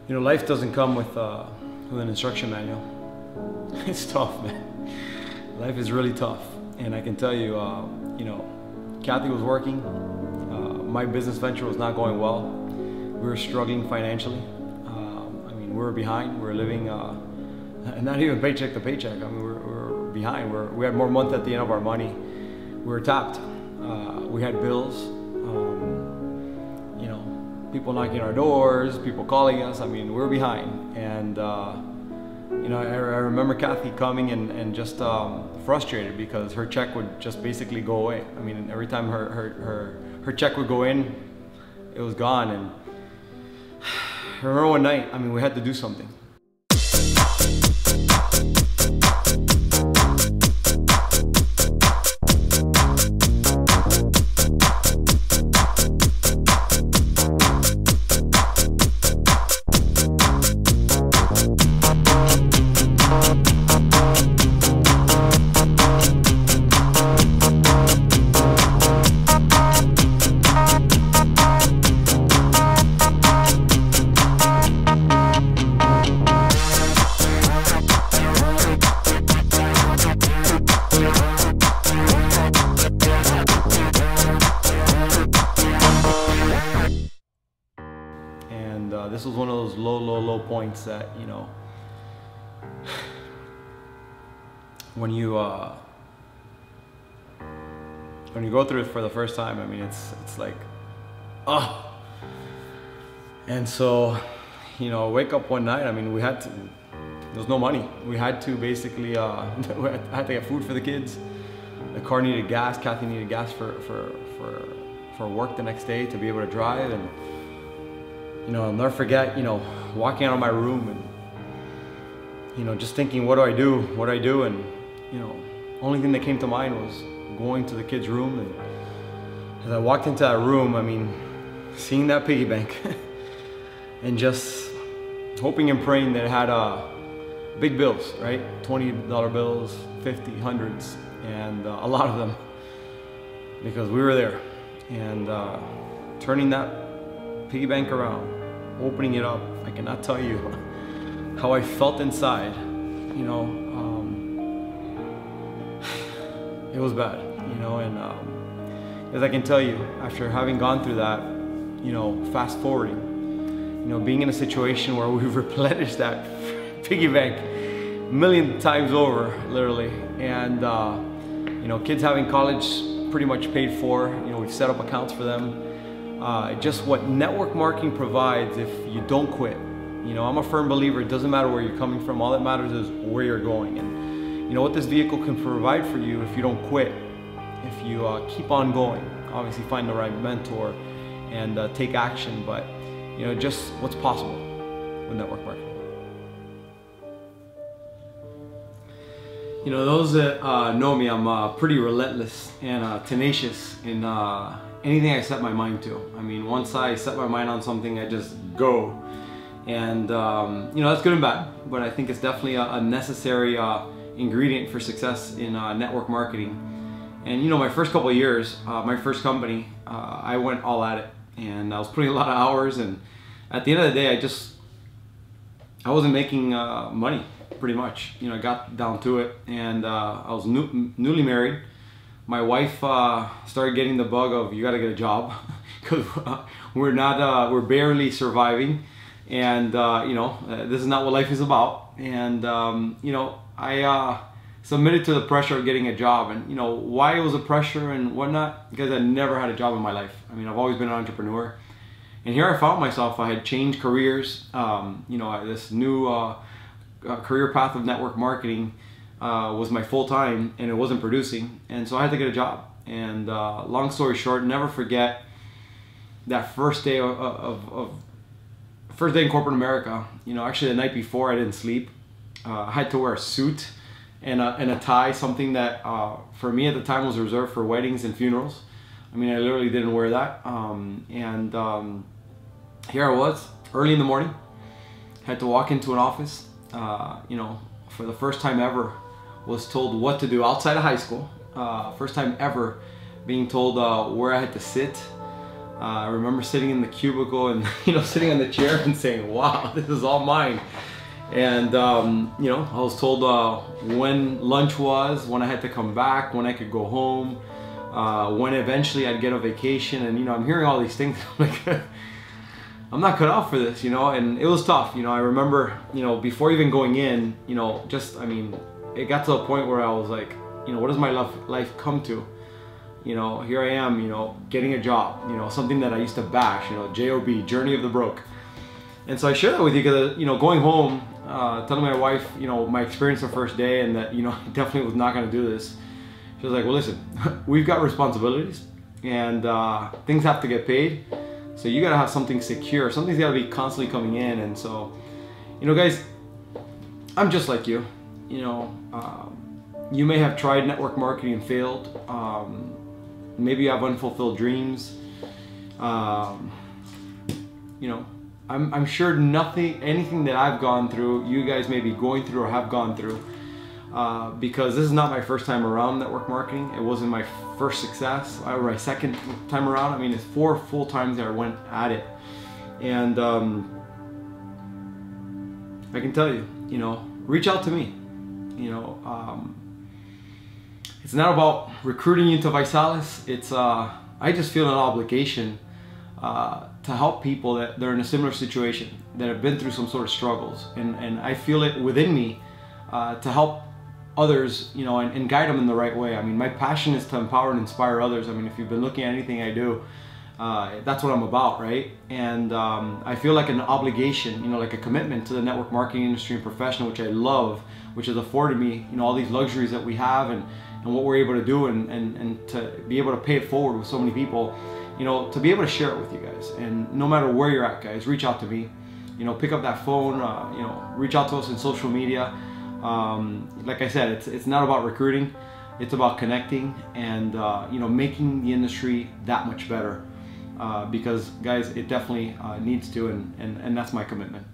You know, life doesn't come with an instruction manual. It's tough, man. Life is really tough. And I can tell you, you know, Kathy was working. My business venture was not going well. We were struggling financially. I mean, we were behind. We were living, not even paycheck to paycheck. I mean, we were behind. We had more month at the end of our money. We were tapped. We had bills. You know, people knocking our doors, people calling us. I mean, we were behind. And you know, I remember Kathy coming and just frustrated because her check would just basically go away. I mean, every time her check would go in, it was gone. And I remember one night, I mean, we had to do something. This was one of those low points that, you know, when you go through it for the first time, I mean, it's like, oh. And so, you know, wake up one night, I mean, there was no money. We had to basically, I had to get food for the kids. The car needed gas. Kathy needed gas for work the next day to be able to drive. And you know, I'll never forget, you know, walking out of my room and, you know, just thinking, what do I do? What do I do? And, you know, only thing that came to mind was going to the kids' room. And as I walked into that room, I mean, seeing that piggy bank and just hoping and praying that it had big bills, right? $20 bills, 50, hundreds, and a lot of them, because we were there. And turning that piggy bank around, opening it up, I cannot tell you how I felt inside. You know, it was bad, you know. And as I can tell you, after having gone through that, you know, fast forwarding, you know, being in a situation where we've replenished that piggy bank a million times over, literally, and you know, kids having college pretty much paid for. You know, we've set up accounts for them. Just what network marketing provides if you don't quit. You know, I'm a firm believer, it doesn't matter where you're coming from, all that matters is where you're going. And you know what this vehicle can provide for you if you don't quit, if you keep on going. Obviously find the right mentor and take action, but you know, just what's possible with network marketing. You know, those that know me, I'm pretty relentless and tenacious in anything I set my mind to. I mean, once I set my mind on something, I just go. And you know, that's good and bad, but I think it's definitely a necessary ingredient for success in network marketing. And you know, my first couple of years, my first company, I went all at it, and I was putting a lot of hours, and at the end of the day, I wasn't making money, pretty much. You know, I got down to it, and I was newly married. My wife started getting the bug of, you gotta get a job, because we're barely surviving, and you know, this is not what life is about. And you know, I submitted to the pressure of getting a job. And you know why it was a pressure and whatnot, because I never had a job in my life. I mean, I've always been an entrepreneur, and here I found myself. I had changed careers. You know, this new career path of network marketing was my full-time, and it wasn't producing, and so I had to get a job. And long story short, never forget that first day first day in corporate America. You know, actually the night before, I didn't sleep. I had to wear a suit and a tie, something that for me at the time was reserved for weddings and funerals. I mean, I literally didn't wear that. Here I was, early in the morning, had to walk into an office. You know, for the first time ever, was told what to do outside of high school. First time ever being told where I had to sit, I remember sitting in the cubicle and sitting on the chair and saying, wow, this is all mine. And I was told when lunch was, when I had to come back, when I could go home, when eventually I'd get a vacation. And I'm hearing all these things. I'm like, I'm not cut out for this, and it was tough. I remember, before even going in, it got to a point where I was like, what does my life come to? Here I am, getting a job, something that I used to bash, J-O-B, Journey of the Broke. And so I share that with you because, going home, telling my wife, my experience the first day, and that, I definitely was not going to do this. She was like, well, listen, we've got responsibilities, and things have to get paid. So you got to have something secure. Something's got to be constantly coming in. And so, guys, I'm just like you. You may have tried network marketing and failed. Maybe you have unfulfilled dreams. I'm sure anything that I've gone through, you guys may be going through or have gone through, because this is not my first time around network marketing. It wasn't my first success or my second time around. It's 4 full times that I went at it. And I can tell you, reach out to me. It's not about recruiting you to Visalis. It's I just feel an obligation to help people that they're in a similar situation, that have been through some sort of struggles, and I feel it within me to help others, and guide them in the right way. My passion is to empower and inspire others. If you've been looking at anything I do, that's what I'm about, right? And I feel like an obligation, like a commitment to the network marketing industry and profession, which I love, which has afforded me, all these luxuries that we have, and what we're able to do, and to be able to pay it forward with so many people, to be able to share it with you guys. And no matter where you're at, guys, reach out to me. Pick up that phone, reach out to us in social media. Like I said, it's not about recruiting. It's about connecting and making the industry that much better. Because guys, it definitely needs to, and that's my commitment.